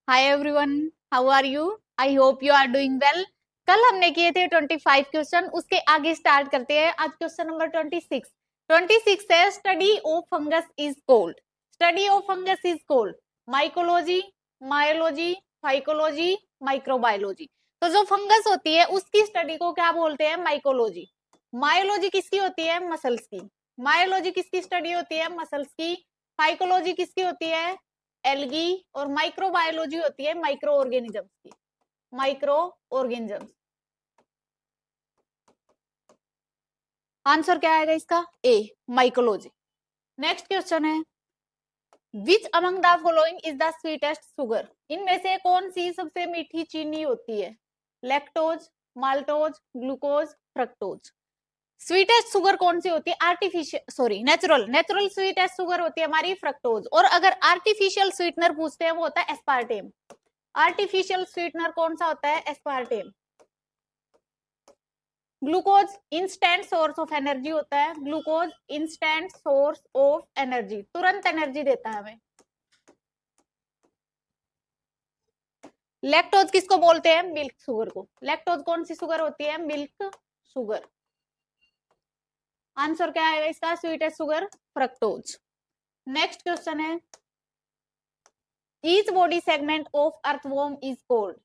Hi everyone, how are you? I hope you are doing well. कल हमने किए थे 25 क्वेश्चन, उसके आगे स्टार्ट करते हैं। आज क्वेश्चन नंबर 26 है study of fungus is cold. Study of fungus is cold mycology, myology, phycology, microbiology. तो जो फंगस होती है उसकी स्टडी को क्या बोलते हैं? माइकोलॉजी। मायोलॉजी किसकी होती है? मसल्स की। मायोलॉजी किसकी स्टडी होती है? मसल्स की। फाइकोलॉजी किसकी होती है? एल्गी। और माइक्रोबायोलॉजी होती है माइक्रो ऑर्गेनिजम्स की। Micro organisms. आंसर क्या आएगा इसका? ए, माइकोलॉजी। नेक्स्ट क्वेश्चन है which among the following is the sweetest sugar. इनमें से कौन सी सबसे मीठी चीनी होती है? Lactose, maltose, glucose, fructose. Sweetest sugar कौन सी होती है? Artificial sorry natural natural sweetest sugar होती है हमारी फ्रक्टोज। और अगर आर्टिफिशियल स्वीटनर पूछते हैं वो होता है एस्पार्टेम। आर्टिफिशियल स्वीटनर कौन सा होता है? Aspartame. Glucose instant source of energy होता है। Glucose instant source of energy, तुरंत एनर्जी देता है हमें। लैक्टोज किसको बोलते हैं? मिल्क शुगर को। लैक्टोज कौन सी शुगर होती है? Milk sugar. आंसर क्या आएगा इसका? Sweetest sugar fructose. Next question है each body segment of earthworm is called.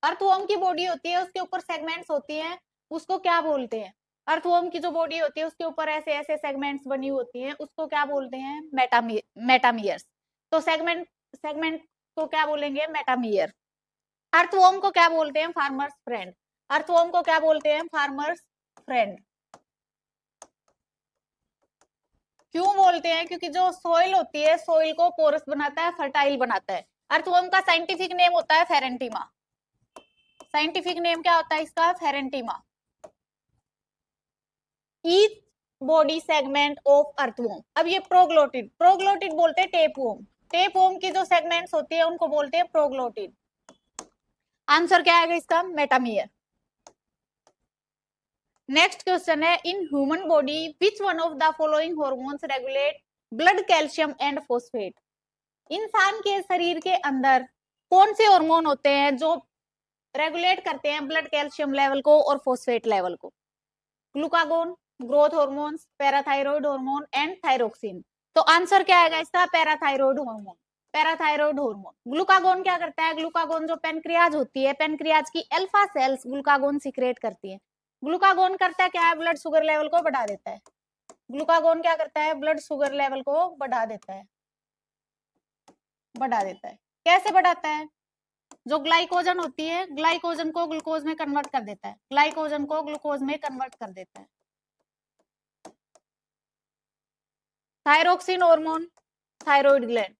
Earthworm की बॉडी होती है, उसके ऊपर सेगमेंट्स होती हैं, उसको क्या बोलते हैं? अर्थवॉर्म की जो बॉडी होती है उसके ऊपर ऐसे ऐसे सेगमेंट्स बनी होती हैं, उसको क्या बोलते हैं? मेटामियर्स। तो सेगमेंट सेगमेंट को क्या बोलेंगे? मेटामियर। अर्थवॉर्म को क्या बोलते हैं? Farmers friend. अर्थवॉर्म को क्या बोलते हैं? Farmers friend. क्यों बोलते हैं? क्योंकि जो सोइल होती है, सोइल को पोरस बनाता है, फर्टाइल बनाता है। अर्थवॉर्म का साइंटिफिक नेम होता है फेरेंटीमा। साइंटिफिक नेम क्या होता है इसका? Pheretima. Each body segment of earthworm. अब ये प्रोग्लोटिड, प्रोग्लोटिड बोलते हैं टेपवॉर्म। टेपवॉर्म की जो सेगमेंट्स होती है उनको बोलते हैं प्रोग्लोटिड। आंसर क्या आएगा इसका? मेटामियर। नेक्स्ट क्वेश्चन है in human body which one of the following hormones regulate blood calcium and phosphate. इंसान के शरीर के अंदर कौन से हार्मोन होते हैं जो रेगुलेट करते हैं ब्लड कैल्शियम लेवल को और फॉस्फेट लेवल को? Glucagon, growth hormones, parathyroid hormone and thyroxine. तो आंसर क्या आएगा इसका? Parathyroid hormone. Parathyroid hormone. Glucagon क्या करता है? ग्लूकागोन जो पेनक्रियाज होती है, पेनक्रियाज की अल्फा सेल्स ग्लूकागोन सीक्रेट करती है। ग्लूकागोन करता है क्या है? ब्लड शुगर लेवल को बढ़ा देता है। ग्लूकागोन क्या करता है? ब्लड शुगर लेवल को बढ़ा देता है। बढ़ा देता है। कैसे बढ़ाता है? जो ग्लाइकोजन होती है, ग्लाइकोजन को ग्लूकोज में कन्वर्ट कर देता है। ग्लाइकोजन को ग्लूकोज में कन्वर्ट कर देता है। Thyroxine hormone, thyroid gland.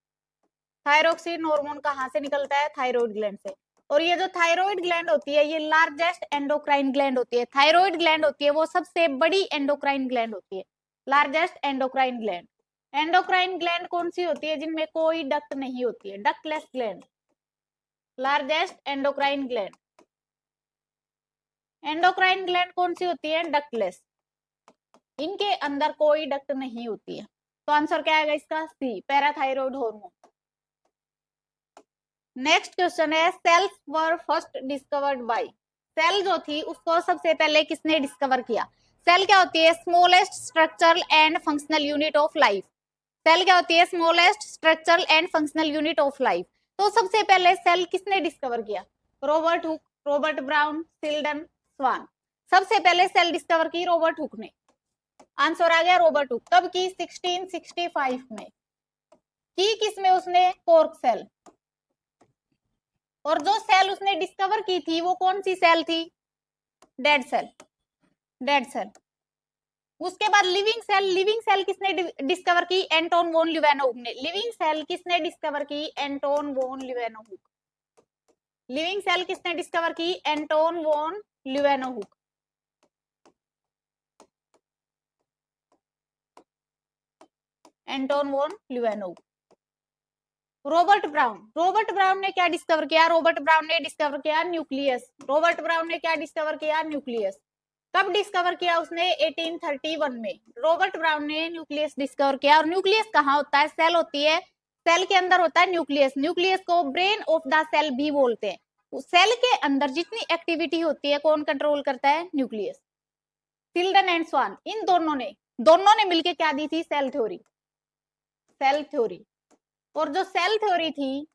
Thyroxine hormone कहां से निकलता है? थायराइड ग्लैंड से। और ये जो थायराइड ग्लैंड होती है ये लार्जेस्ट एंडोक्राइन ग्लैंड होती है। थायराइड ग्लैंड होती है वो सबसे बड़ी एंडोक्राइन ग्लैंड होती है। Largest endocrine gland. Endocrine gland कौन सी होती है? जिनमें कोई डक्ट नहीं होती है, ductless gland. Largest endocrine gland. Endocrine gland कौन सी होती है? डक्टलेस। इनके अंदर कोई डक्ट नहीं होती है। तो आंसर क्या आएगा इसका? C, parathyroid hormone. Next question है cells were first discovered by. Cell जो थी उसको सबसे पहले किसने डिस्कवर किया? सेल क्या होती है? Smallest structural and functional unit of life. Cell क्या होती है? Smallest structural and functional unit of life. तो सबसे पहले सेल किसने डिस्कवर किया? Robert Hooke, Robert Brown, Schleiden, Schwann. सबसे पहले सेल डिस्कवर की रॉबर्ट हुक ने। आंसर आ गया रॉबर्ट हुक। कब की? 1665 में। की किसमें उसने? Cork cell. और जो सेल उसने डिस्कवर की थी वो कौन सी सेल थी? Dead cell. Dead cell. उसके बाद लिविंग सेल। लिविंग सेल किसने डिस्कवर की? एंटोन वोन ल्यूवेनहुक ने। लिविंग सेल किसने डिस्कवर की? Anton von Leeuwenhoek. Living cell किसने डिस्कवर की? Anton von Leeuwenhoek. Anton von Leeuwenhoek. Robert Brown. Robert Brown ने क्या डिस्कवर किया? रॉबर्ट ब्राउन ने डिस्कवर किया न्यूक्लियस। रॉबर्ट ब्राउन ने क्या डिस्कवर किया? न्यूक्लियस। कब डिस्कवर किया उसने? 1831 में रॉबर्ट ब्राउन ने न्यूक्लियस डिस्कवर किया। और न्यूक्लियस कहाँ होता है? सेल होती है सेल के अंदर होता है न्यूक्लियस, न्यूक्लियस को ब्रेन ऑफ द सेल भी बोलते हैं। सेल के अंदर जितनी एक्टिविटी होती है कौन कंट्रोल करता है? न्यूक्लियस। सिल्डन एंड स्वान इन दोनों ने मिलके क्या दी थी? Cell theory. Cell theory. और जो सेल थ्योरी थी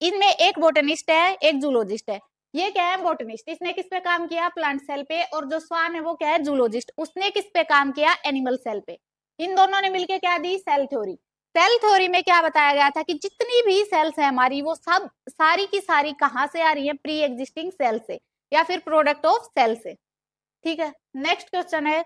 इनमें एक बोटनिस्ट है एक जूलॉजिस्ट है। ये क्या है? बोटनिस्ट। इसने किस पे काम किया? प्लांट सेल पे। और जो स्वान है वो क्या है? जूलॉजिस्ट। उसने किस पे काम किया? एनिमल सेल पे। इन दोनों ने मिलके क्या दी? Cell theory. सेल थ्योरी में क्या बताया गया था कि जितनी भी सेल्स है हमारी वो सब सारी की सारी कहां से आ रही है? प्री एग्जिस्टिंग सेल से या फिर प्रोडक्ट ऑफ सेल से। ठीक है, नेक्स्ट क्वेश्चन है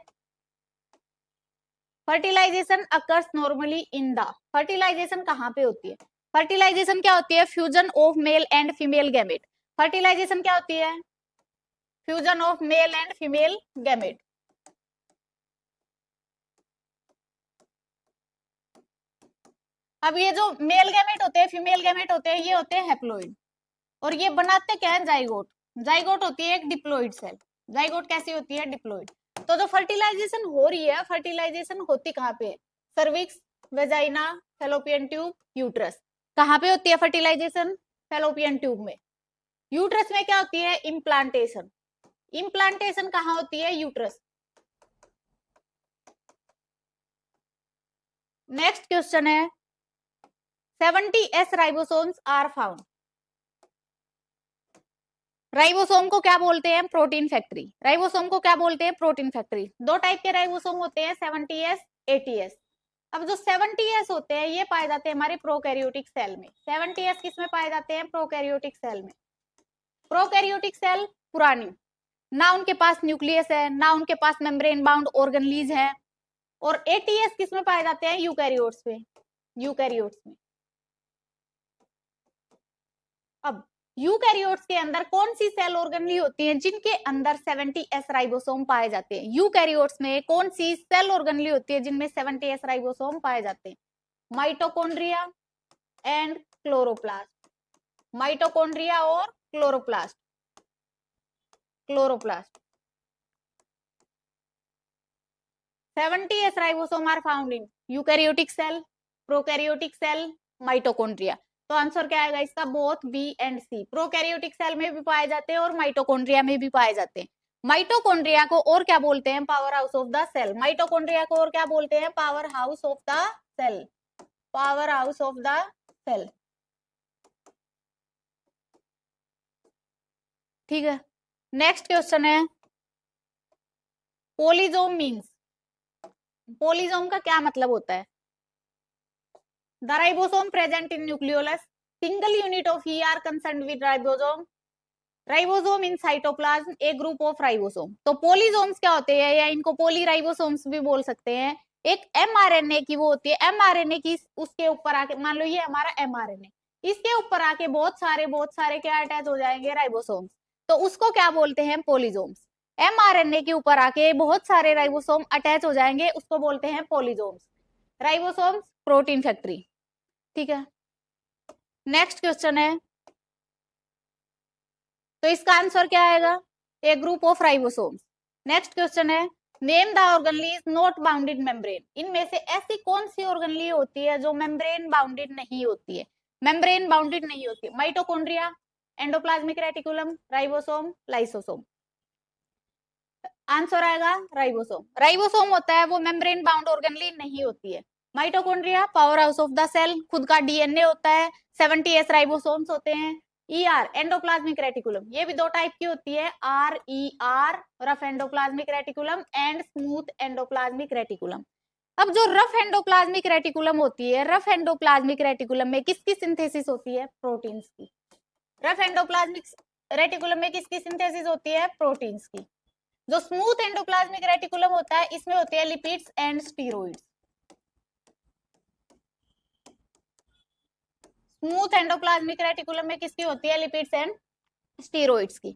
fertilisation occurs normally in the. Fertilisation कहां पे होती है? फर्टिलाइजेशन क्या होती है? Fusion of male and female gamete. Fertilisation क्या होती है? Fusion of male and female gamete. अब ये जो मेल गैमेट होते हैं फीमेल गैमेट होते हैं ये होते हैं हैप्लॉइड। और ये बनाते क्या है? जाइगोट। जाइगोट होती है एक डिप्लॉइड सेल। जाइगोट कैसी होती है? डिप्लॉइड। तो जो फर्टिलाइजेशन हो रही है फर्टिलाइजेशन होती कहाँ पे? Cervix, vagina, fallopian tube, uterus. कहाँ पे होती है फर्टिलाइजेशन? फैलोपियन ट्यूब में। यूट्रस में क्या होती है? इम्प्लांटेशन। इम्प्लांटेशन कहाँ होती है? यूट्रस। नेक्स्ट क्वेश्चन है 70S ribosomes are found. Ribosome को क्या बोलते हैं? Protein factory. राइबोसोम को क्या बोलते हैं? Protein factory. दो टाइप के राइबोसोम होते हैं 70S 80S। अब जो 70S होते हैं ये पाए जाते हैं हमारे प्रोकैरियोटिक सेल में। 70S किस में पाए जाते हैं? प्रोकैरियोटिक सेल में। प्रोकैरियोटिक सेल पुरानी, ना उनके पास न्यूक्लियस है ना उनके पास मेम्ब्रेन बाउंड ऑर्गेनेलीज है। और 80S किस में पाए जाते हैं? यूकैरियोट्स में। यूकैरियोट्स में। अब यूकैरियोट्स के अंदर कौन सी सेल ऑर्गेनेली होती है जिनके अंदर 70S राइबोसोम पाए जाते हैं? यूकैरियोट्स में कौन सी सेल ऑर्गेनेली होती है जिनमें 70S राइबोसोम पाए जाते हैं? Mitochondria and chloroplast. माइटोकॉन्ड्रिया और chloroplast. Chloroplast. 70S ribosome are found in eukaryotic cell, prokaryotic cell, mitochondria. तो आंसर क्या आएगा इसका? Both B and C. Prokaryotic cell में भी पाए जाते हैं और माइटोकॉन्ड्रिया में भी पाए जाते हैं। माइटोकॉन्ड्रिया को और क्या बोलते हैं? Power house of the cell. Mitochondria को और क्या बोलते हैं? Power house of the cell. Power house of the cell. ठीक है, नेक्स्ट क्वेश्चन है पोलिजोम मीन्स। पोलिजोम का क्या मतलब होता है? The ribosome present in nucleolus. Single unit of E are concerned with ribosome. Ribosome in cytoplasm, a group of ribosome. तो पोलिजोम्स क्या होते हैं या इनको पोलीराइबोसोम्स भी बोल सकते हैं। एक mRNA की वो होती है, mRNA की उसके ऊपर आके मान लो ये हमारा mRNA, इसके ऊपर आके बहुत सारे क्या अटैच हो जाएंगे? राइबोसोम्स। तो उसको क्या बोलते हैं? पोलिजोम्स। mRNA के ऊपर आके बहुत सारे राइबोसोम अटैच हो जाएंगे उसको बोलते हैं पोलिजोम्स। Ribosomes protein factory. ठीक है, नेक्स्ट क्वेश्चन है तो इसका आंसर क्या आएगा? A group of ribosomes. Next question है name the organelle not bounded membrane. इनमें से ऐसी कौन सी ऑर्गेनेली होती है जो मेम्ब्रेन बाउंडेड नहीं होती है? मेम्ब्रेन बाउंडेड नहीं होती है। Mitochondria, endoplasmic reticulum, ribosome, lysosome. Answer आएगा राइबोसोम। राइबोसोम होता है वो मेम्ब्रेन बाउंड ऑर्गेनेली नहीं होती है। Mitochondria power house of the cell, खुद का डीएनए होता है। 70S राइबोसोम्स होते हैं। ER एंडोप्लाज्मिक रेटिकुलम, ये भी दो टाइप की होती है, RER rough endoplasmic reticulum and smooth endoplasmic reticulum. अब जो रफ एंडोप्लाज्मिक रेटिकुलम होती है, रफ एंडोप्लाज्मिक रेटिकुलम में किसकी सिंथेसिस होती है? प्रोटीन्स की। रफ एंडोप्लाज्मिक रेटिकुलम में किसकी सिंथेसिस होती है? प्रोटीन्स की। जो स्मूथ एंडोप्लाज्मिक रेटिकुलम होता है इसमें होते हैं lipids and steroids. Smooth endoplasmic reticulum में किसकी होती है? लिपिड्स एंड स्टीरॉइड्स की।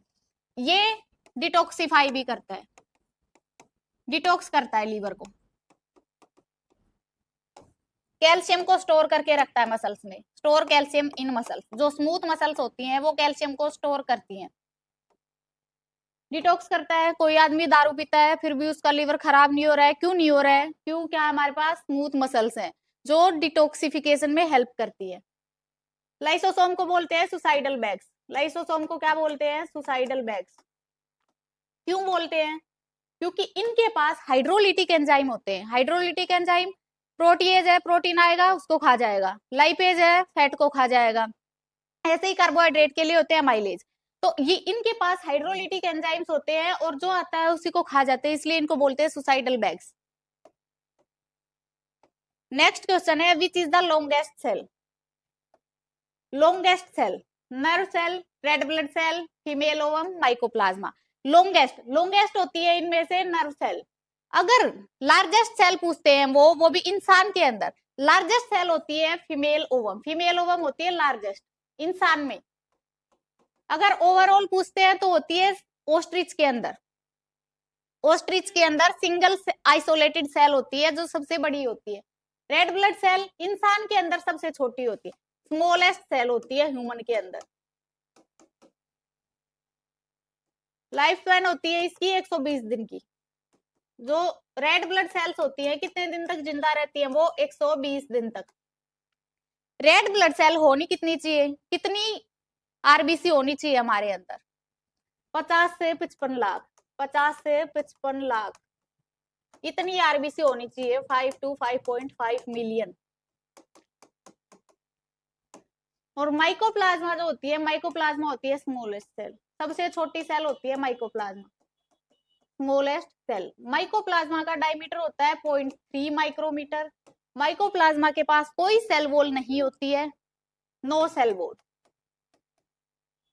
ये डिटॉक्सिफाई भी करता है, डिटॉक्स करता है लीवर को। कैल्शियम को स्टोर करके रखता है मसल्स में। स्टोर कैल्शियम इन मसल्स। जो स्मूथ मसल्स होती हैं वो कैल्शियम को स्टोर करती हैं। डिटॉक्स करता है। कोई आदमी दारू पीता है फिर भी उसका लीवर खराब नहीं हो रहा है, क्यों नहीं हो रहा है? क्यों? क्या हमारे पास स्मूथ मसल्स हैं। जो डिटॉक्सिफिकेशन में हेल्प करती है। लाइसोसोम को बोलते हैं सुसाइडल बैग्स। लाइसोसोम को क्या बोलते हैं? Suicidal bags. क्यों बोलते हैं? क्योंकि इनके पास हाइड्रोलिटिक एंजाइम होते हैं। हाइड्रोलिटिक एंजाइम, प्रोटीएज है, प्रोटीन आएगा उसको खा जाएगा, लाइपेज है, फैट को खा जाएगा, ऐसे ही कार्बोहाइड्रेट के लिए होते हैं माइलेज। तो ये इनके पास हाइड्रोलिटिक एंजाइम्स होते हैं और जो आता है उसी को खा जाते हैं, इसलिए इनको बोलते हैं सुसाइडल बैग्स। नेक्स्ट क्वेश्चन है, which is the longest cell? Longest cell, nerve cell, red blood cell, female ovum, mycoplasma. Longest होती है इनमें से नर्व सेल। अगर लार्जेस्ट सेल पूछते हैं वो भी इंसान के अंदर, लार्जेस्ट सेल होती है फीमेल ओवम। फीमेल ओवम होती है लार्जेस्ट इंसान में। अगर ओवरऑल पूछते हैं तो होती है ओस्ट्रिच के अंदर। ओस्ट्रिच के अंदर सिंगल आइसोलेटेड सेल होती है जो सबसे बड़ी होती है। रेड ब्लड सेल इंसान के अंदर सबसे छोटी होती है, स्मॉलेस्ट सेल होती है ह्यूमन के अंदर। लाइफ स्पैन होती है इसकी 120 दिन की। जो रेड ब्लड सेल्स होती है कितने दिन तक जिंदा रहती है? वो 120 दिन तक। रेड ब्लड सेल होनी कितनी चाहिए? कितनी आरबीसी होनी चाहिए हमारे अंदर? 50 से 55 लाख। 50 से 55 लाख इतनी आरबीसी होनी चाहिए, 5 to 5.5 मिलियन। और माइकोप्लाज्मा जो होती है, माइकोप्लाज्मा होती है स्मॉलेस्ट सेल, सबसे छोटी सेल होती है माइकोप्लाज्मा, स्मॉलेस्ट सेल। माइकोप्लाज्मा का डायमीटर होता है 0.3 माइक्रोमीटर। माइकोप्लाज्मा के पास कोई सेल वॉल नहीं होती है, नो सेल वॉल,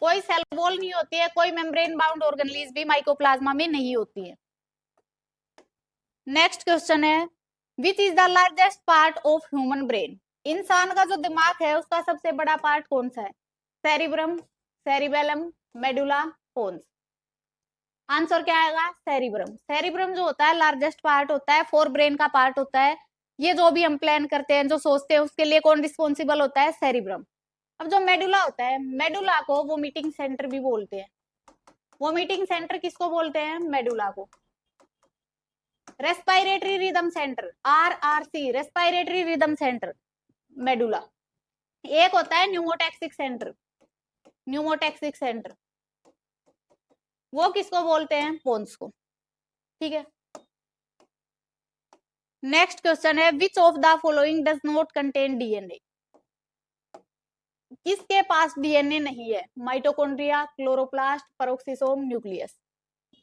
कोई सेल वॉल नहीं होती है, कोई मेम्ब्रेन बाउंड ऑर्गेनेलिज भी माइकोप्लाज्मा में नहीं होती है। नेक्स्ट क्वेश्चन है, which is the largest part of human brain? इंसान का जो दिमाग है उसका सबसे बड़ा पार्ट कौन सा है? Cerebrum, cerebellum, medulla, pons. Answer क्या आएगा? सेरिब्रम। सेरिब्रम जो होता है लार्जेस्ट पार्ट होता है, फोर ब्रेन का पार्ट होता है। ये जो भी हम प्लान करते हैं, जो सोचते हैं, उसके लिए कौन रिस्पॉन्सिबल होता है? सेरिब्रम। अब जो मेडुला होता है, मेडुला को वोमिटिंग सेंटर भी बोलते हैं। वोमिटिंग सेंटर किसको बोलते हैं? मेडुला को। Respiratory rhythm centre, RRC, respiratory rhythm centre, medulla. एक होता है न्यूमोटैक्सिक सेंटर, न्यूमोटैक्सिक सेंटर, वो किसको बोलते हैं? पोन्स को। ठीक है। नेक्स्ट क्वेश्चन है, which of the following does not contain DNA? किसके पास डीएनए नहीं है? Mitochondria, chloroplast, peroxisome, nucleus.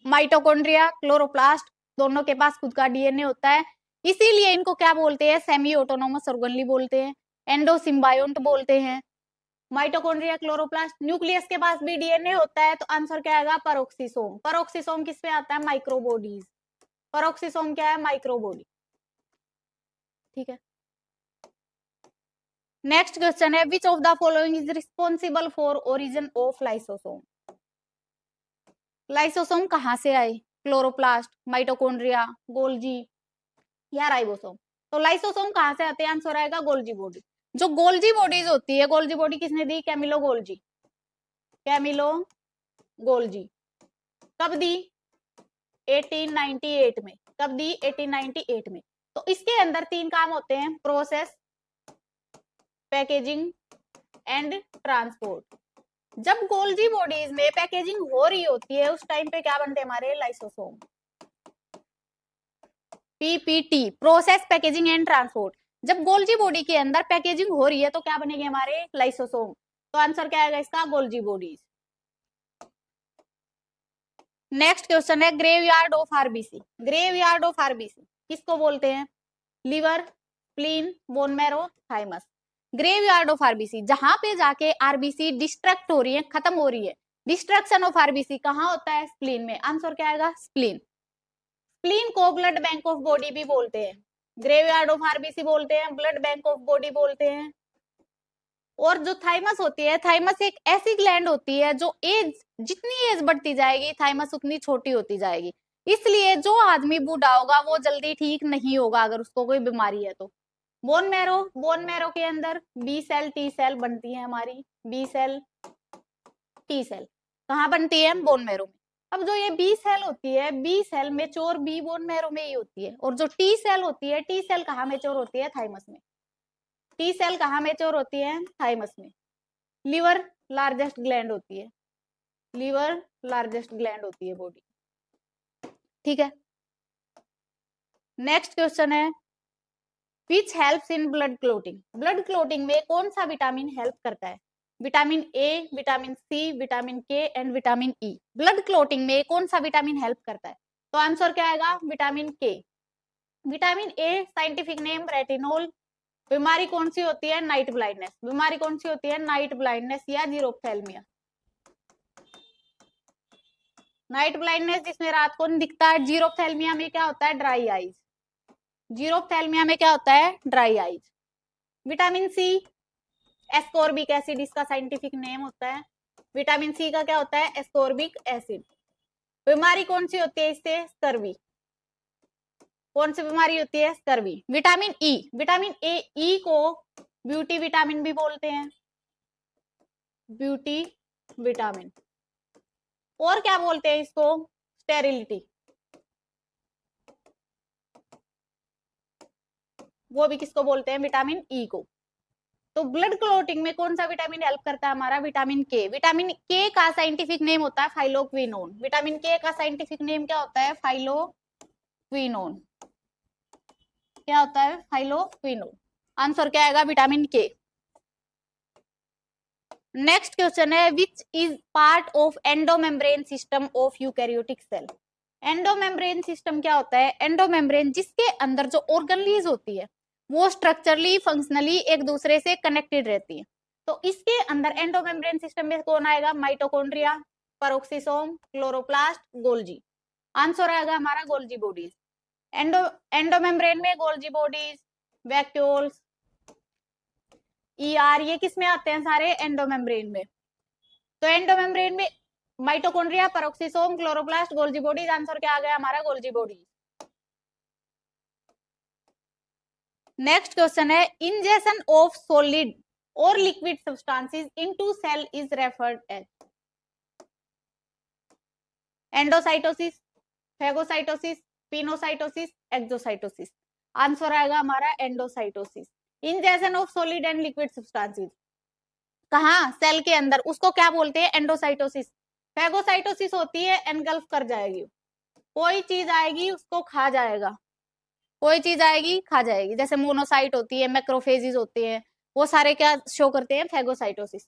Mitochondria, chloroplast दोनों के पास खुद का डीएनए होता है, इसीलिए इनको क्या बोलते हैं? सेमी ऑटोनोमस ऑर्गेनेली बोलते हैं, एंडोसिम्बायोन्ट बोलते हैं। माइटोकॉन्ड्रिया, क्लोरोप्लास्ट, न्यूक्लियस के पास भी डीएनए होता है, तो आंसर क्या आएगा? पेरोक्सिसोम। पेरोक्सिसोम किस पे आता है? माइक्रोबॉडीज। पेरोक्सिसोम क्या है? माइक्रोबॉडी। ठीक है। नेक्स्ट क्वेश्चन है, which of the following is responsible for origin of lysosome? Lysosome कहां से आए? क्लोरोप्लास्ट, माइटोकॉन्ड्रिया, गोल्जी या राइबोसोम? तो लाइसोसोम कहां से आते हैं? आंसर आएगा गोल्जी बॉडी। जो गोल्जी बॉडीज होती है, गोल्जी बॉडी किसने दी? Camillo Golgi. Camillo Golgi. कब दी? 1898 में। कब दी? 1898 में। तो इसके अंदर 3 काम होते हैं, प्रोसेस, पैकेजिंग एंड ट्रांसपोर्ट। जब गोल्जी बॉडीज में पैकेजिंग हो रही होती है उस टाइम पे क्या बनते हैं हमारे? Lysosome. PPT, process, packaging and transport. जब गोल्जी बॉडी के अंदर पैकेजिंग हो रही है तो क्या बनेंगे हमारे? लाइसोसोम। तो आंसर क्या आएगा इसका? Golgi bodies. नेक्स्ट क्वेश्चन है, graveyard of RBC. Graveyard of RBC किसको बोलते हैं? Liver, spleen, bone marrow, thymus. Graveyard of RBC, जहां पे जाके आरबीसी डिस्ट्रक्ट हो रही है, खत्म हो रही है। डिस्ट्रक्शन ऑफ आरबीसी कहाँ होता है? स्प्लीन में। आंसर क्या आएगा? स्प्लीन। स्प्लीन को ब्लड बैंक ऑफ बॉडी भी बोलते हैं, ग्रेवयार्ड ऑफ आरबीसी बोलते हैं, ब्लड बैंक ऑफ बॉडी बोलते हैं। और जो थाइमस होती है, थाइमस एक ऐसी ग्लैंड होती है जो एज, जितनी एज बढ़ती जाएगी थाइमस उतनी छोटी होती जाएगी, इसलिए जो आदमी बूढ़ा होगा वो जल्दी ठीक नहीं होगा अगर उसको कोई बीमारी है तो। बोन मैरो, बोन मैरो के अंदर बी सेल, टी सेल बनती है हमारी, बी सेल, टी सेल कहाँ बनती है? बोन मैरो में। अब जो ये बी सेल होती है, B cell mature B bone marrow में ही होती है, और जो टी सेल होती है, टी सेल कहाँ मेच्योर होती है? थाइमस में। टी सेल कहाँ मेच्योर होती है? थाइमस में। लिवर लार्जेस्ट ग्लैंड होती है, लिवर लार्जेस्ट ग्लैंड होती है बॉडी, ठीक है। नेक्स्ट क्वेश्चन है which helps in blood clotting. Blood clotting में कौन सा विटामिन हेल्प करता है? Vitamin A, vitamin C, vitamin K and vitamin E. Blood clotting में कौन सा विटामिन हेल्प करता है? तो आंसर क्या आएगा? विटामिन के। Vitamin A scientific name retinol. बीमारी कौन सी होती है? Night blindness. बीमारी कौन सी होती है? नाइट ब्लाइंडनेस या जीरोप्थेल्मिया। नाइट ब्लाइंडनेस जिसमें रात को नहीं दिखता है। जीरोप्थेल्मिया में क्या होता है? Dry eyes. जीरोप्थेल्मिया में क्या होता है? Dry eyes. Vitamin C ascorbic acid इसका साइंटिफिक नेम होता है। विटामिन सी का क्या होता है? Ascorbic acid. बीमारी कौन सी होती है इससे? स्कर्वी। कौन सी बीमारी होती है? Scurvy. Vitamin E, vitamin A E को ब्यूटी विटामिन भी बोलते हैं, ब्यूटी विटामिन। और क्या बोलते हैं इसको? स्टेरिलिटी, वो भी किसको बोलते हैं? विटामिन ई को। तो ब्लड क्लोटिंग में कौन सा विटामिन हेल्प करता है हमारा? विटामिन के। विटामिन के का साइंटिफिक नेम होता है फाइलोक्विनोन। विटामिन के का साइंटिफिक नेम क्या होता है? फाइलोक्विनोन। क्या होता है? फाइलोक्विनोन। आंसर क्या आएगा? विटामिन के। नेक्स्ट क्वेश्चन है which is part of endomembrane system of eukaryotic cell. Endomembrane system क्या होता है? एंडोमेम्ब्रेन जिसके अंदर जो ऑर्गनलीज होती है वो स्ट्रक्चरली फंक्शनली एक दूसरे से कनेक्टेड रहती है। तो इसके अंदर एंडोमेम्ब्रेन सिस्टम में कौन आएगा? Mitochondria, peroxisome, chloroplast, Golgi. Answer आएगा हमारा गोल्जी बॉडीज। एंडोमेम्ब्रेन में गोल्जी बॉडीज, वैक्यूल्स, ईआर, ये किस में आते हैं? सारे एंडोमेम्ब्रेन में। तो एंडोमेम्ब्रेन में mitochondria, peroxisome, chloroplast, Golgi bodies. Answer क्या आ गया हमारा? Golgi bodies. नेक्स्ट क्वेश्चन है इंजेक्शन ऑफ सॉलिड और liquid substances into cell is referred as. Endocytosis, phagocytosis, pinocytosis, exocytosis. Answer आएगा हमारा endocytosis. Injection of solid and liquid substances कहाँ? Cell के अंदर, उसको क्या बोलते हैं? एंडोसाइटोसिस। फेगोसाइटोसिस होती है एनगल्फ कर जाएगी, कोई चीज आएगी उसको खा जाएगा, कोई चीज आएगी खा जाएगी। जैसे मोनोसाइट होती है, मैक्रोफेजेस होते हैं, वो सारे क्या शो करते हैं? फेगोसाइटोसिस।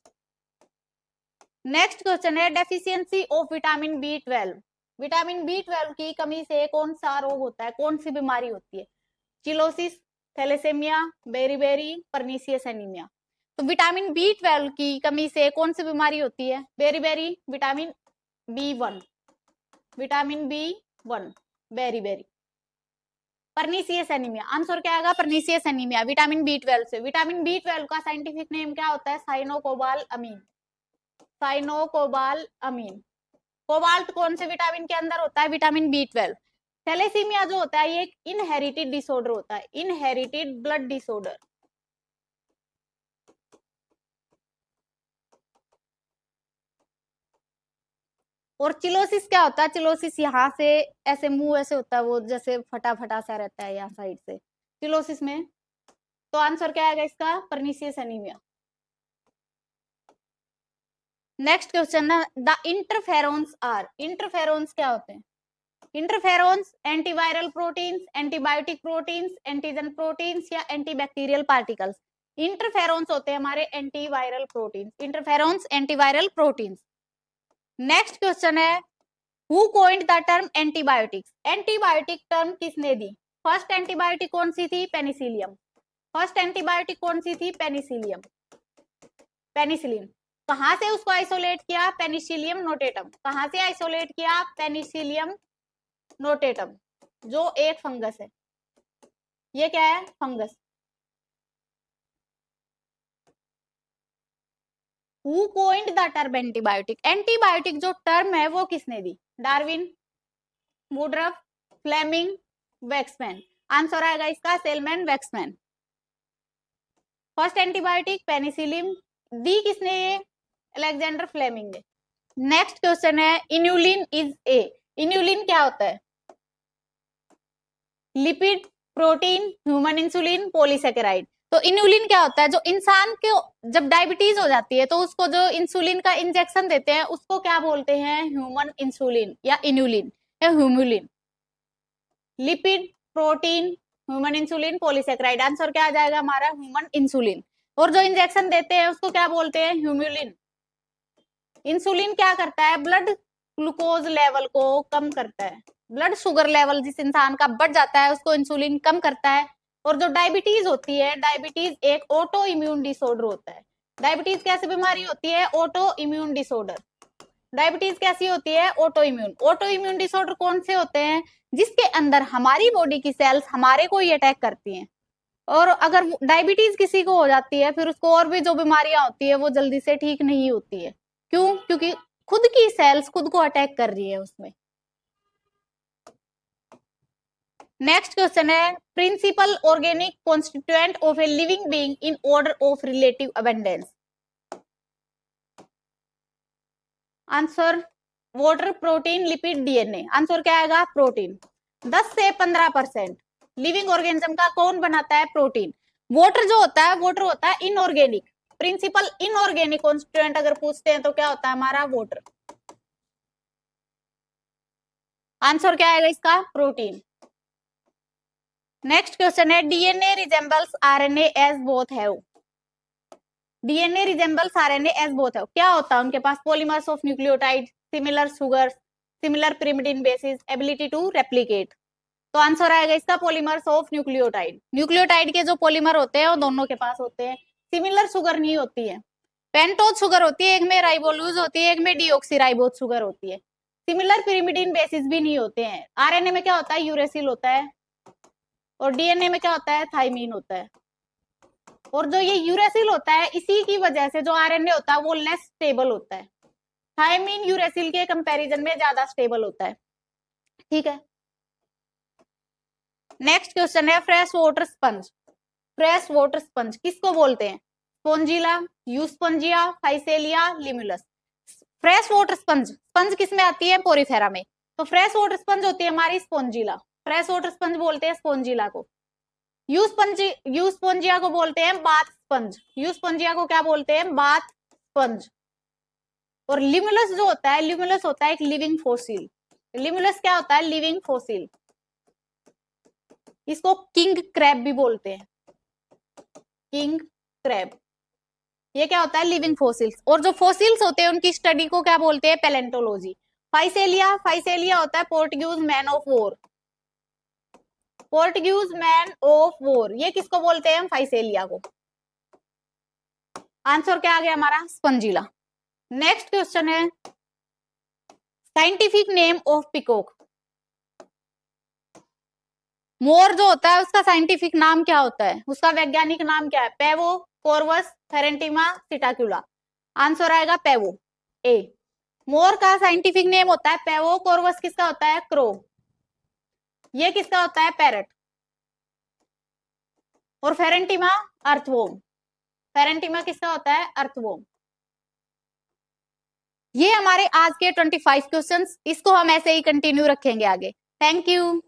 नेक्स्ट क्वेश्चन है deficiency of vitamin B12. Vitamin बी12 की कमी से कौन सा रोग होता है? कौन सी बीमारी होती है? Cheilosis, thalassaemia, beriberi, pernicious anaemia. तो विटामिन बी12 की कमी से कौन सी बीमारी होती है? बेरीबेरी, विटामिन बी1, विटामिन बी1, बेरीबेरी। Pernicious anaemia. आंसर क्या आएगा? पर्नीशियस एनीमिया, विटामिन बी12 से। विटामिन बी12 का साइंटिफिक नेम क्या होता है? साइनोकोबाल अमीन, साइनोकोबाल अमीन। कोबाल्ट कौन से विटामिन के अंदर होता है? Vitamin B12. थैलेसीमिया जो होता है ये एक इनहेरिटेड डिसऑर्डर होता है, इनहेरिटेड ब्लड डिसऑर्डर। और चिलोसिस क्या होता है? चिलोसिस यहाँ से ऐसे मुंह ऐसे होता है, वो जैसे फटा फटा सा रहता है यहाँ साइड से चिलोसिस में। तो आंसर क्या आएगा इसका? Pernicious anaemia. नेक्स्ट क्वेश्चन है द इंटरफेरोन्स आर। इंटरफेरोन्स क्या होते हैं? Interferons antiviral proteins, antibiotic proteins, antigen proteins या एंटीबैक्टीरियल पार्टिकल्स। इंटरफेरोन्स होते हैं हमारे antiviral proteins, interferons antiviral proteins. Next question है who coined the term antibiotics. Antibiotic term किसने दी? फर्स्ट एंटीबायोटिक कौन सी थी? पेनिसिलियम। फर्स्ट एंटीबायोटिक कौन सी थी? Penicillium, penicillin. कहां से उसको आइसोलेट किया? Penicillium notatum. कहां से आइसोलेट किया? पेनिसिलियम नोटेटम, जो एक फंगस है। ये क्या है? Fungus. Who coined the term antibiotic. Antibiotic जो टर्म है वो किसने दी? Darwin, Woodruff, Fleming, Waksman. Answer आएगा इसका Selman Waksman. First antibiotic penicillin दी किसने? ये अलेक्जेंडर फ्लेमिंग ने। नेक्स्ट क्वेश्चन है इन्यूलिन इज ए। इन्यूलिन क्या होता है? Lipid, protein, human insulin, polysaccharide. तो इन्युलिन क्या होता है, जो इंसान के जब डायबिटीज हो जाती है तो उसको जो इंसुलिन का इंजेक्शन देते हैं उसको क्या बोलते हैं, ह्यूमन इंसुलिन या इन्युलिन या Humulin. Lipid, protein, human insulin, polysaccharide, answer क्या आ जाएगा हमारा, ह्यूमन इंसुलिन। और जो इंजेक्शन देते हैं उसको क्या बोलते हैं, ह्यूमुलिन। इंसुलिन क्या करता है, ब्लड ग्लूकोज लेवल को कम करता है, ब्लड शुगर लेवल जिस इंसान का बढ़ जाता है उसको इंसुलिन कम करता है। और जो डायबिटीज होती है, डायबिटीज एक ऑटो इम्यून डिसऑर्डर होता है। डायबिटीज कैसी बीमारी होती है, ऑटो इम्यून डिसऑर्डर। डायबिटीज कैसी होती है, auto immune. Auto immune disorder कौन से होते हैं, जिसके अंदर हमारी बॉडी की सेल्स हमारे को ही अटैक करती हैं। और अगर डायबिटीज किसी को हो जाती है फिर उसको और भी जो बीमारियां होती है वो जल्दी से ठीक नहीं होती है। क्यों, क्योंकि खुद की सेल्स खुद को अटैक कर रही है उसमें। नेक्स्ट क्वेश्चन है, principal organic constituent of a living being in order of relative abundance. Answer water, protein, lipid, DNA. Answer क्या आएगा, प्रोटीन। 10 से 15% लिविंग ऑर्गेनिज्म का कौन बनाता है, प्रोटीन। वाटर जो होता है, वाटर होता है इनऑर्गेनिक। प्रिंसिपल इनऑर्गेनिक कॉन्स्टिट्यूएंट अगर पूछते हैं तो क्या होता है हमारा, वाटर। आंसर क्या आएगा इसका, प्रोटीन। नेक्स्ट क्वेश्चन है, DNA resembles RNA as both have. DNA resembles RNA as both have, क्या होता है उनके पास, polymers of nucleotide, similar sugars, similar pyrimidine bases, ability to replicate. तो आंसर आएगा इसका पॉलीमर्स ऑफ न्यूक्लियोटाइड। न्यूक्लियोटाइड के जो पॉलीमर होते हैं वो दोनों के पास होते हैं। सिमिलर शुगर नहीं होती है, पेंटोज शुगर होती है, एक में राइबोलूज होती है, एक में डीऑक्सीराइबोज शुगर होती है। सिमिलर pyrimidine बेसिस भी नहीं होते हैं। आरएनए में क्या होता है, यूरेसिल होता है, और डीएनए में क्या होता है, थाइमीन होता है। और जो ये यूरेसिल होता है इसी की वजह से जो आरएनए होता है वो लेस स्टेबल होता है। थाइमीन यूरेसिल के कंपैरिजन में ज्यादा स्टेबल होता है। ठीक है। नेक्स्ट क्वेश्चन है, fresh water sponge. Fresh water sponge किसको बोलते हैं, Spongilla, Euspongia, Physalia, Limulus. Fresh water sponge, sponge किस में आती है, पोरीफेरा में। तो फ्रेश वाटर स्पंज होती है हमारी स्पोंजिला। फ्रेश वाटर स्पंज बोलते हैं स्पोंजिला को। यूस्पोंजिया को बोलते हैं बाथ स्पंज। यूस्पोंजिया को क्या बोलते हैं, बाथ स्पंज। और लिमुलस जो होता है, लिमुलस होता है एक लिविंग फोसिल। लिमुलस क्या होता है, लिविंग फोसिल। इसको किंग क्रैब भी बोलते हैं, किंग क्रैब। ये क्या होता है, लिविंग फोसिल्स। और जो फोसिल्स होते हैं उनकी स्टडी को क्या बोलते हैं, पैलेंटोलॉजी। फाइसेलिया, फाइसेलिया होता है Portuguese man of war. Portuguese man of war, ये किसको बोलते हैं हम, फाइसेलिया को। आंसर क्या आ गया हमारा, स्पंजिला। नेक्स्ट क्वेश्चन है, साइंटिफिक नेम ऑफ पिकॉक। मोर जो होता है उसका साइंटिफिक नाम क्या होता है, उसका वैज्ञानिक नाम क्या है, पेवो, कॉर्वस, फेरेंटिमा, सिटाक्युला। आंसर आएगा पेवो, ए। मोर का साइंटिफिक नेम होता है पेवो। कॉर्वस किसका होता है, क्रो। ये किसका होता है, पैरट। और फेरेंटिमा, अर्थवोम। फेरेंटिमा किसका होता है, अर्थवोम। ये हमारे आज के 25 क्वेश्चंस, इसको हम ऐसे ही कंटिन्यू रखेंगे आगे। Thank you.